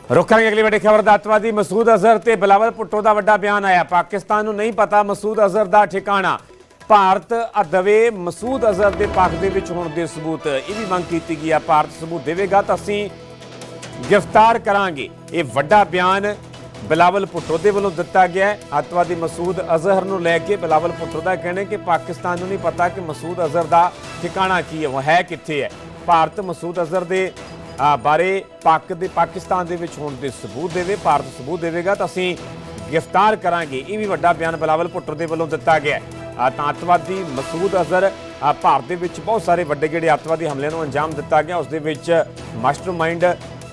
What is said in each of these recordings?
रुख करेंगे अगली बड़ी खबर। अतवादी मसूद अजहर ते बिलावल भुट्टो का वड्डा बयान आया। पाकिस्तान को नहीं पता मसूद अजहर का ठिकाना। भारत दवे मसूद अजहर के पक्ष के विच होने के सबूत। यह भी मंग की गई है। भारत सबूत देगा तो असी गिरफ्तार करांगे। ये वड्डा बयान बिलावल भुट्टो के वालों दिता गया है। अतवादी मसूद अजहर को लैके बिलावल भुट्टो का कहना है कि पाकिस्तान को नहीं पता कि मसूद अजहर का ठिकाना की है, वो है कित्थे है। भारत मसूद अजहर के बारे पाकिस्तान के होने के सबूत देवे। भारत सबूत देगा तो असी गिरफ्तार करांगे। ये भी वड्डा बयान बिलावल भुट्टो के वालों दिता गया है। अतवादी मसूद अजहर भारत के बहुत सारे वड्डे जिहड़े अतवादी हमलिਆਂ ਨੂੰ अंजाम दिता गया। उसके मास्टरमाइंड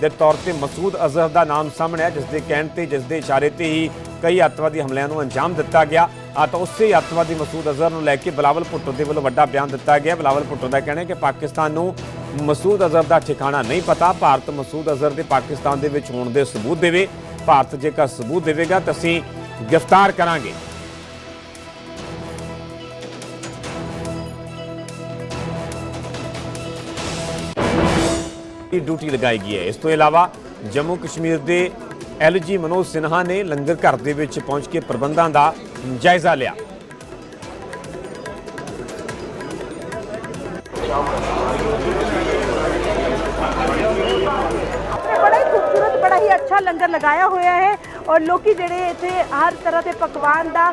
के तौर पर मसूद अजहर का नाम सामने है, जिसके कहने पर जिसके इशारे पर ही कई अतवादी हमलिਆਂ ਨੂੰ अंजाम दिता गया। तो उस अतवादी मसूद अजहर को लैके बिलावल भुट्टो के वालों वड्डा बयान दिता गया। बिलावल भुट्टो का कहना है कि पाकिस्तान को मसूद अजहर का ठिकाना नहीं पता। भारत मसूद अजहर के पाकिस्तान के होने के सबूत देवे। भारत जेकर सबूत देगा तो असी गिरफ्तार करांगे। ड्यूटी लगाई गई है। इस तो इलावा जम्मू कश्मीर के LG मनोज सिन्हा ने लंगर घर के विच पहुंच के प्रबंधों का जायजा लिया। बड़ा ही खूबसूरत, बड़ा ही अच्छा लंगर लगाया हुआ है और लोग जेडे इत्थे हर तरह के पकवान का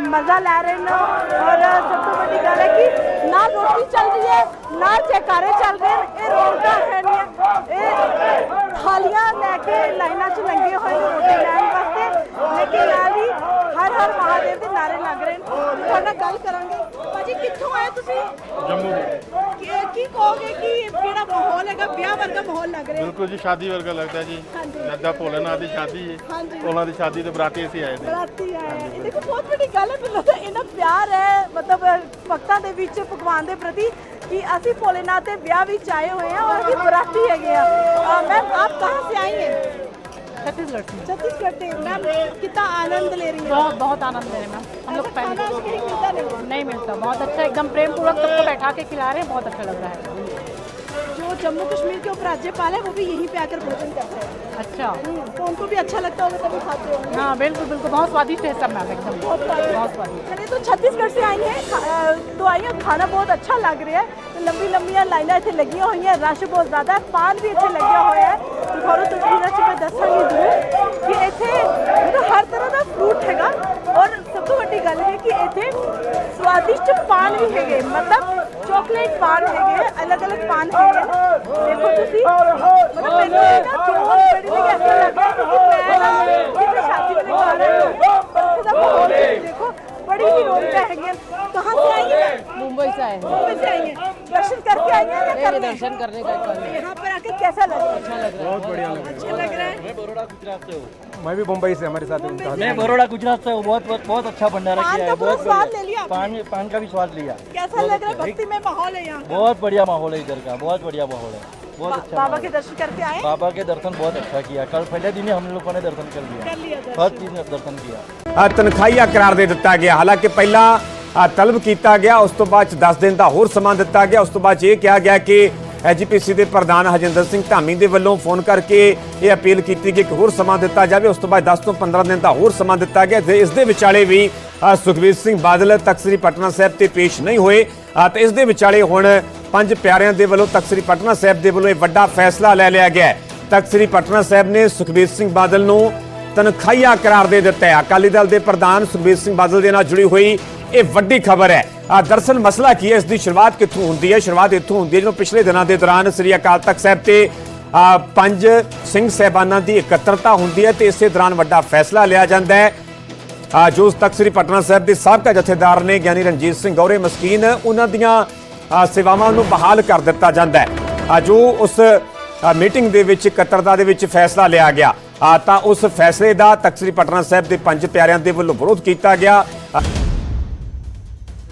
मजा लै रहे हैं। और सब तो बड़ी गल है कि ना रोटी चल रही है ना जयकारे चल रहे हैं। ये रौनक है नहीं, थालियां लैके लाइना च लगे हुए हैं रोटी लैन वास्ते, लेकिन नाल ही हर हर महादेव के नारे लग रहे हैं। थोड़ा गल करांगे। भाजी कित्थों आए तुसीं? जम्मू। की कहोगे कि केड़ा माहौल है, ब्याह वर्गा माहौल लग रहा है? बिल्कुल जी, शादी वर्गा लगता है जी। दादा भोलेनाथ की शादी है। ਉਹਨਾਂ ਦੀ शादी तो बराती ਅਸੀਂ ਆਏ ਨੇ। बराती आए हैं। देखो बहुत बड़ी गल है, ਮੈਨੂੰ ਤਾਂ इन्ना प्यार है मतलब भक्तां दे विच भगवान दे प्रति कि ਅਸੀਂ भोलेनाथ के ब्याह विच आए हुए हैं और ਅਸੀਂ बराती है। मैम आप कहाँ से आई हैं? छत्तीसगढ़ से। छत्तीसगढ़ से। मैम कितना आनंद ले रही है? बहुत बहुत आनंद ले रहे हैं मैम। हम लोग खाना कहीं मिलता नहीं मिलता। बहुत अच्छा, एकदम प्रेम पूर्वक सबको बैठा के खिला रहे हैं। बहुत अच्छा लग रहा है। जो जम्मू कश्मीर के उपराज्यपाल है वो भी यहीं पे आकर भोजन करते हैं। अच्छा, तो उनको भी अच्छा लगता होगा तभी खाते होंगे। हाँ बिल्कुल बिल्कुल, बहुत स्वादिष्ट है सब मैम, एकदम बहुत स्वादिष्ट। चलिए, तो छत्तीसगढ़ से आई हैं तो आई हैं, खाना बहुत अच्छा लग रहा है। तो लंबी लंबियां लाइना इतने लगी हुई हैं, रश बहुत ज़्यादा है, पान भी इतने लगे हुए है। तो थोड़ा तस्वीर च मैं दसांगी जरूर कि इतने मतलब हर तरह का फ्रूट हैगा और सब तो बड़ी गल है कि इतने स्वादिष्ट पान भी है, मतलब चॉकलेट पान है, अलग अलग पान है। देखो तुसी मतलब मैंने ना चोर बड़ी भी ऐसा लगा कि मैं ना किसी शादी में जा रही हूं। उसका माहौल देखो, बड़ी ही रौनक है। कहाँ से आई हैं? मुंबई से आए हैं। मुंबई से आई हैं। दर्शन करके आई हैं या करने? दर्शन करने का यहाँ पर आकर कैसा लग रहा है? अच्छा लग रहा है। बहुत बढ़िया लग रहा अच्छा लग रहा है। मैं बड़ौदा गुजरात से हूँ। मैं भी मुंबई से, हमारे साथ मैं बड़ौदा गुजरात से हूँ। बहुत अच्छा भंडारा पान किया का है। पूरा बहुत स्वाद ले लिया? पान का भी स्वाद लिया। कैसा लग रहा है? भक्ति में माहौल है यहाँ? बहुत बढ़िया माहौल है इधर का, बहुत बढ़िया माहौल है। बहुत अच्छा बाबा माहौल के है। दर्शन करके आए? बाबा के दर्शन बहुत अच्छा किया। कल पहले दिन ही हम लोगों ने दर्शन कर कर लिया लिया। दर्शन। हर चीज में दर्शन किया। तनखाहीआ करार दे दिता गया। हालांकि पहला तलब किया गया, उस तो बाद 10 दिन का होर समा दिता गया। उस तो बाद ये कहा गया कि HPC के प्रधान हरजिंदर सिंह धामी के वालों फोन करके ये अपील की गई कि होर समा दिता जाए। उस तो बाद 10 तो 15 दिन का होर समा दिता गया। इस दे विचाले भी सुखबीर सिंह बादल तख्त श्री पटना साहिब से पेश नहीं हुए। तो इस दे विचाले हुण 5 प्यारिਆਂ ਦੇ ਵੱਲੋਂ तख्त श्री पटना साहिब ਦੇ ਵੱਲੋਂ ਇਹ ਵੱਡਾ फैसला ले लिया गया है। तख्त श्री पटना साहिब ने सुखबीर सिंह बादल ਨੂੰ तनखाहीਆ करार दे दिता है। अकाली दल के प्रधान सुखबीर सिंह बादल के नाल जुड़ी हुई ये वड्डी खबर है। दरअसल मसला की है, इसकी शुरुआत कित्थों होंदी है? शुरुआत इत्थों होंदी है जो पिछले दिनों के दौरान श्री अकाल तख्त साहिब ते 5 सिंह साहिबाना की एकत्रता होंदी है। तो इस दौरान वड्डा फैसला लिया जाता है। जो तख्त श्री पटना साहिब के साबका जथेदार ने ज्ञानी रणजीत सिंह गौरे मस्कीन, उन्हां दियां सेवावां नूं बहाल कर दिता जाता है। जो उस मीटिंग दे विच इकत्तरता दे विच फैसला लिया गया, तो उस फैसले का तख्त श्री पटना साहिब के 5 प्यारिਆਂ ਦੇ ਵੱਲੋਂ विरोध किया गया।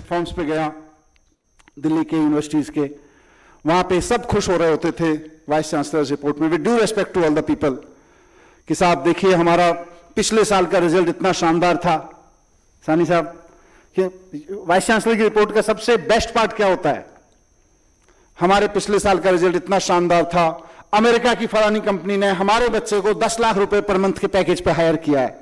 फॉर्म्स पे गया दिल्ली के यूनिवर्सिटीज के, वहां पे सब खुश हो रहे होते थे वाइस चांसलर रिपोर्ट में, with due respect to all the people, कि साहब देखिए हमारा पिछले साल का रिजल्ट इतना शानदार था। सानी साहब, वाइस चांसलर की रिपोर्ट का सबसे बेस्ट पार्ट क्या होता है? हमारे पिछले साल का रिजल्ट इतना शानदार था, अमेरिका की फलानी कंपनी ने हमारे बच्चे को 10 लाख रुपए पर मंथ के पैकेज पर हायर किया है।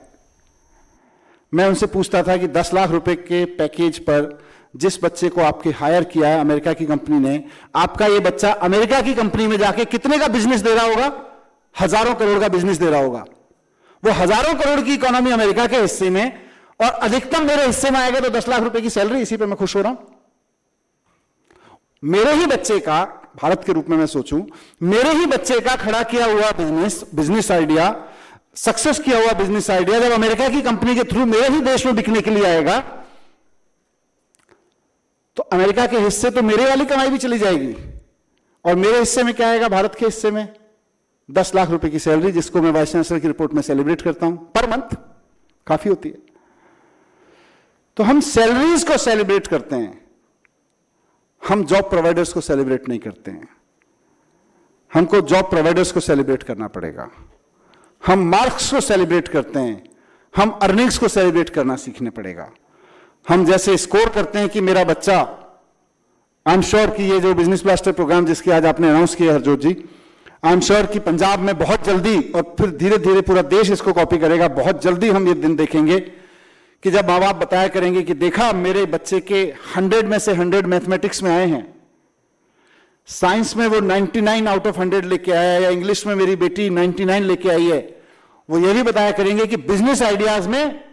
मैं उनसे पूछता था कि 10 लाख रुपए के पैकेज पर जिस बच्चे को आपके हायर किया है अमेरिका की कंपनी ने, आपका ये बच्चा अमेरिका की कंपनी में जाके कितने का बिजनेस दे रहा होगा? हजारों करोड़ का बिजनेस दे रहा होगा। वो हजारों करोड़ की इकोनॉमी अमेरिका के हिस्से में, और अधिकतम मेरे हिस्से में आएगा तो 10 लाख रुपए की सैलरी। इसी पे मैं खुश हो रहा हूं। मेरे ही बच्चे का, भारत के रूप में मैं सोचूं, मेरे ही बच्चे का खड़ा किया हुआ बिजनेस आइडिया, सक्सेस किया हुआ बिजनेस आइडिया जब अमेरिका की कंपनी के थ्रू मेरे ही देश में बिकने के लिए आएगा, तो अमेरिका के हिस्से तो मेरे वाली कमाई भी चली जाएगी। और मेरे हिस्से में क्या आएगा? भारत के हिस्से में 10 लाख रुपए की सैलरी, जिसको मैं वाइस चांसलर की रिपोर्ट में सेलिब्रेट करता हूं पर मंथ। काफी होती है। तो हम सैलरीज को सेलिब्रेट करते हैं, हम जॉब प्रोवाइडर्स को सेलिब्रेट नहीं करते हैं। हमको जॉब प्रोवाइडर्स को सेलिब्रेट करना पड़ेगा। हम मार्क्स को सेलिब्रेट करते हैं, हम अर्निंग्स को सेलिब्रेट करना सीखने पड़ेगा। हम जैसे स्कोर करते हैं कि मेरा बच्चा, आई एम श्योर कि ये जो बिजनेस ब्लास्टर प्रोग्राम जिसकी आज आपने अनाउंस किया हरजोत जी, आई एम श्योर कि पंजाब में बहुत जल्दी, और फिर धीरे धीरे पूरा देश इसको कॉपी करेगा, बहुत जल्दी हम ये दिन देखेंगे कि जब माँ बाप बताया करेंगे कि देखा मेरे बच्चे के 100 में से 100 मैथमेटिक्स में आए हैं, साइंस में वो 99 आउट ऑफ 100 लेके आया है, या इंग्लिश में मेरी बेटी 99 लेके आई है। वो ये भी बताया करेंगे कि बिजनेस आइडियाज में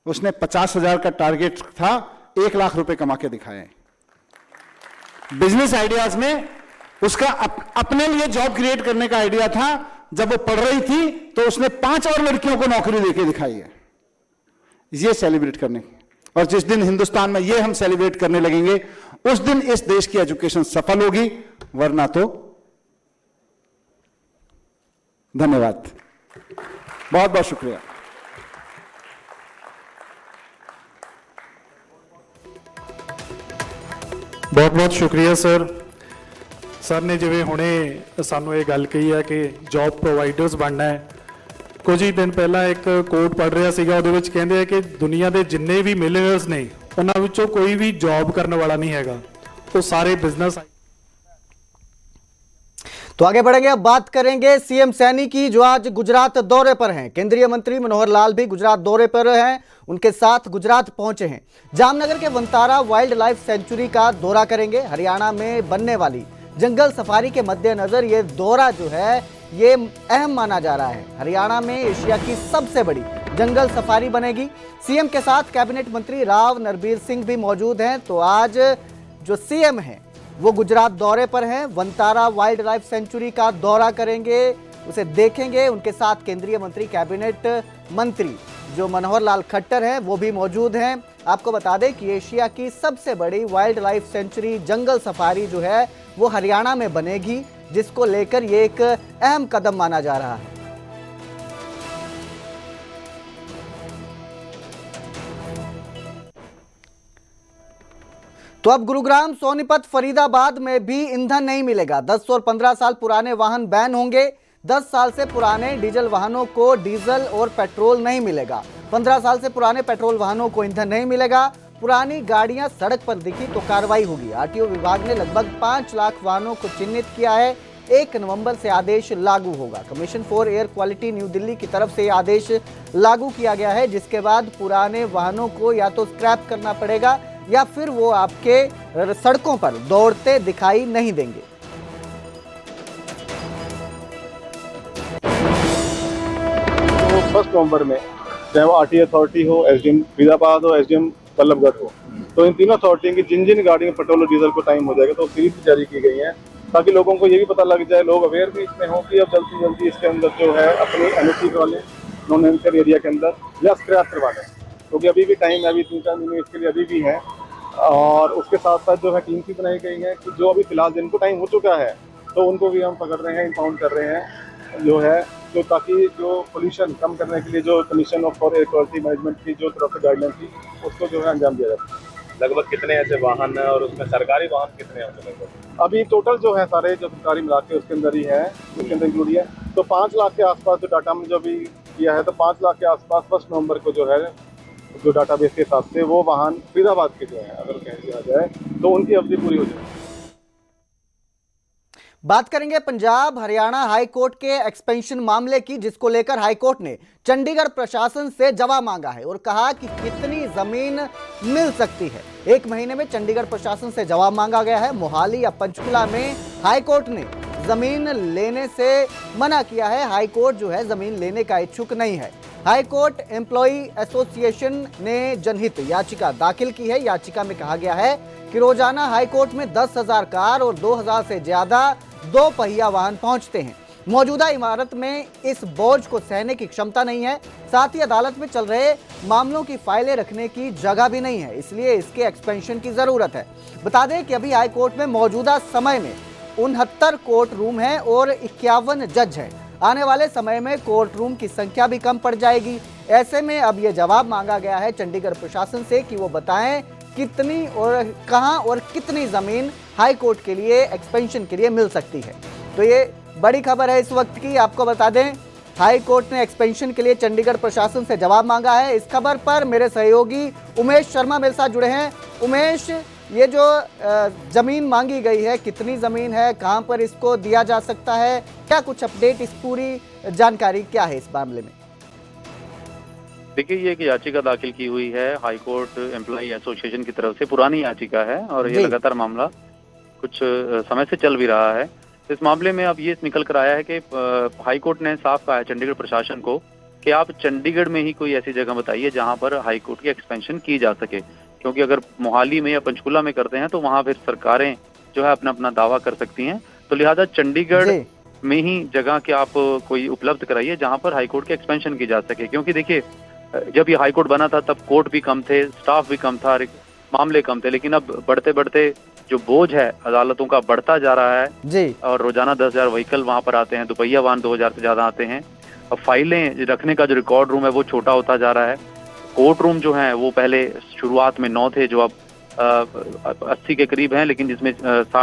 उसने 50,000 का टारगेट था, 1 लाख रुपए कमा के दिखाए। बिजनेस आइडियाज में उसका अपने लिए जॉब क्रिएट करने का आइडिया था। जब वो पढ़ रही थी तो उसने 5 और लड़कियों को नौकरी देके दिखाई है। ये सेलिब्रेट करने, और जिस दिन हिंदुस्तान में ये हम सेलिब्रेट करने लगेंगे उस दिन इस देश की एजुकेशन सफल होगी, वरना तो। धन्यवाद, बहुत बहुत शुक्रिया। बहुत बहुत शुक्रिया सर। सर ने जिवें हुणे सानू ये गल कही है कि जॉब प्रोवाइडर्स बनना है। कुछ ही दिन पहला एक कोट पढ़ रहा सीगा, ਉਹਦੇ ਵਿੱਚ ਕਹਿੰਦੇ ਆ कि दुनिया के जिन्ने भी मिलीनियर्स ने उन्हां विचों कोई भी जॉब करने वाला नहीं हैगा, वो सारे बिजनेस। तो आगे बढ़ेंगे, अब बात करेंगे सीएम सैनी की, जो आज गुजरात दौरे पर हैं। केंद्रीय मंत्री मनोहर लाल भी गुजरात दौरे पर हैं, उनके साथ गुजरात पहुंचे हैं। जामनगर के वंतारा वाइल्ड लाइफ सेंचुरी का दौरा करेंगे। हरियाणा में बनने वाली जंगल सफारी के मद्देनजर ये दौरा जो है ये अहम माना जा रहा है। हरियाणा में एशिया की सबसे बड़ी जंगल सफारी बनेगी। सीएम के साथ कैबिनेट मंत्री राव नरबीर सिंह भी मौजूद हैं। तो आज जो सीएम हैं वो गुजरात दौरे पर हैं, वंतारा वाइल्ड लाइफ सेंचुरी का दौरा करेंगे, उसे देखेंगे। उनके साथ केंद्रीय मंत्री, कैबिनेट मंत्री जो मनोहर लाल खट्टर हैं वो भी मौजूद हैं। आपको बता दें कि एशिया की सबसे बड़ी वाइल्ड लाइफ सेंचुरी जंगल सफारी जो है वो हरियाणा में बनेगी, जिसको लेकर ये एक अहम कदम माना जा रहा है। तो अब गुरुग्राम, सोनीपत, फरीदाबाद में भी ईंधन नहीं मिलेगा। 10 और 15 साल पुराने वाहन बैन होंगे। 10 साल से पुराने डीजल वाहनों को डीजल और पेट्रोल नहीं मिलेगा। 15 साल से पुराने पेट्रोल वाहनों को ईंधन नहीं मिलेगा। पुरानी गाड़ियां सड़क पर दिखी तो कार्रवाई होगी। आरटीओ विभाग ने लगभग 5 लाख वाहनों को चिन्हित किया है। 1 नवंबर से आदेश लागू होगा। Commission for air quality new Delhi की तरफ से आदेश लागू किया गया है, जिसके बाद पुराने वाहनों को या तो स्क्रैप करना पड़ेगा या फिर वो आपके सड़कों पर दौड़ते दिखाई नहीं देंगे। तो 1 नवंबर में चाहे वो आरटीए अथॉरिटी हो, एसडीएम फरीदाबाद हो, एसडीएम बल्लभगढ़ हो, तो इन तीनों अथॉरिटी की जिन जिन गाड़ियों में पेट्रोल और डीजल को टाइम हो जाएगा तो सीरीज जारी की गई है, ताकि लोगों को ये भी पता लग जाए, लोग अवेयर भी इसमें हो कि अब जल्दी से जल्दी इसके अंदर जो है अपनी एनओसी वाले नॉन एनओसी एरिया के अंदर या स्क्रैप करवा लें, क्योंकि अभी भी टाइम है, अभी 3-4 महीने इसके लिए अभी भी है। और उसके साथ साथ जो है टीम भी बनाई गई है कि जो अभी फिलहाल जिनको टाइम हो चुका है तो उनको भी हम पकड़ रहे हैं, इम्पाउंड कर रहे हैं जो है, तो ताकि जो पोल्यूशन कम करने के लिए जो commission for air quality management की जो तरफ से गाइडलाइन थी उसको जो है अंजाम दिया जाता है। लगभग कितने ऐसे वाहन है और उसमें सरकारी वाहन कितने हैं लगभग? अभी टोटल जो है सारे जो सरकारी मिला के उसके अंदर ही है, उसके अंदर इंक्लूड है। तो 5 लाख के आसपास जो डाटा में जो भी किया है, तो 5 लाख के आसपास 1 नवंबर को जो है जो डाटाबेस के हिसाब से वो वाहन फरीदाबाद के जो है अगर कह दिया जाए तो उनकी अवधि पूरी हो जाएगी। बात करेंगे पंजाब हरियाणा हाई कोर्ट के एक्सपेंशन मामले की, जिसको लेकर हाई कोर्ट ने चंडीगढ़ प्रशासन से जवाब मांगा है और कहा कि कितनी जमीन मिल सकती है। 1 महीने में चंडीगढ़ प्रशासन से जवाब मांगा गया है। मोहाली या पंचकुला में हाई कोर्ट ने जमीन लेने से मना किया है। हाई कोर्ट जो है जमीन लेने का इच्छुक नहीं है। हाई कोर्ट एम्प्लॉई एसोसिएशन ने जनहित याचिका दाखिल की है। याचिका में कहा गया है कि रोजाना हाई कोर्ट में 10,000 कार और 2,000 से ज्यादा 2 पहिया वाहन पहुंचते हैं। मौजूदा इमारत में इस बोझ को सहने की क्षमता नहीं है। साथ ही अदालत में चल रहे मामलों की फाइलें रखने की जगह भी नहीं है, इसलिए इसके एक्सपेंशन की जरूरत है। बता दें कि अभी हाई कोर्ट में मौजूदा समय में 69 कोर्ट रूम है और 51 जज हैं। आने वाले समय में कोर्ट रूम की संख्या भी कम पड़ जाएगी। ऐसे में अब ये जवाब मांगा गया है चंडीगढ़ प्रशासन से कि वो बताएं कितनी और कहां और कितनी जमीन हाई कोर्ट के लिए एक्सपेंशन के लिए मिल सकती है। तो ये बड़ी खबर है इस वक्त की। आपको बता दें हाई कोर्ट ने एक्सपेंशन के लिए चंडीगढ़ प्रशासन से जवाब मांगा है। इस खबर पर मेरे सहयोगी उमेश शर्मा मेरे साथ जुड़े हैं। उमेश, ये जो जमीन मांगी गई है, कितनी जमीन है, कहां पर इसको दिया जा सकता है, क्या कुछ अपडेट, इस पूरी जानकारी क्या है इस मामले में? देखिए, ये एक याचिका दाखिल की हुई है हाई कोर्ट एम्प्लॉई एसोसिएशन की तरफ से। पुरानी याचिका है और ये लगातार मामला कुछ समय से चल भी रहा है। इस मामले में अब ये निकल कर आया है कि हाई कोर्ट ने साफ कहा है चंडीगढ़ प्रशासन को कि आप चंडीगढ़ में ही कोई ऐसी जगह बताइए जहां पर हाई कोर्ट की एक्सपेंशन की जा सके, क्योंकि अगर मोहाली में या पंचकुला में करते हैं तो वहां फिर सरकारें जो है अपना अपना दावा कर सकती हैं। तो लिहाजा चंडीगढ़ में ही जगह के आप कोई उपलब्ध कराइए जहां पर हाई कोर्ट की एक्सपेंशन की जा सके। क्योंकि देखिए, जब ये हाई कोर्ट बना था तब कोर्ट भी कम थे, स्टाफ भी कम था, मामले कम थे, लेकिन अब बढ़ते बढ़ते जो बोझ है अदालतों का बढ़ता जा रहा है जी। और रोजाना 10,000 व्हीकल वहां पर आते हैं, दुपहिया वाहन 2,000 से ज्यादा आते हैं। अब फाइलें रखने का जो रिकॉर्ड रूम है वो छोटा होता जा रहा है। कोर्ट रूम जो है वो पहले शुरुआत में 9 थे, जो अब 80 के करीब हैं, लेकिन जिसमें 60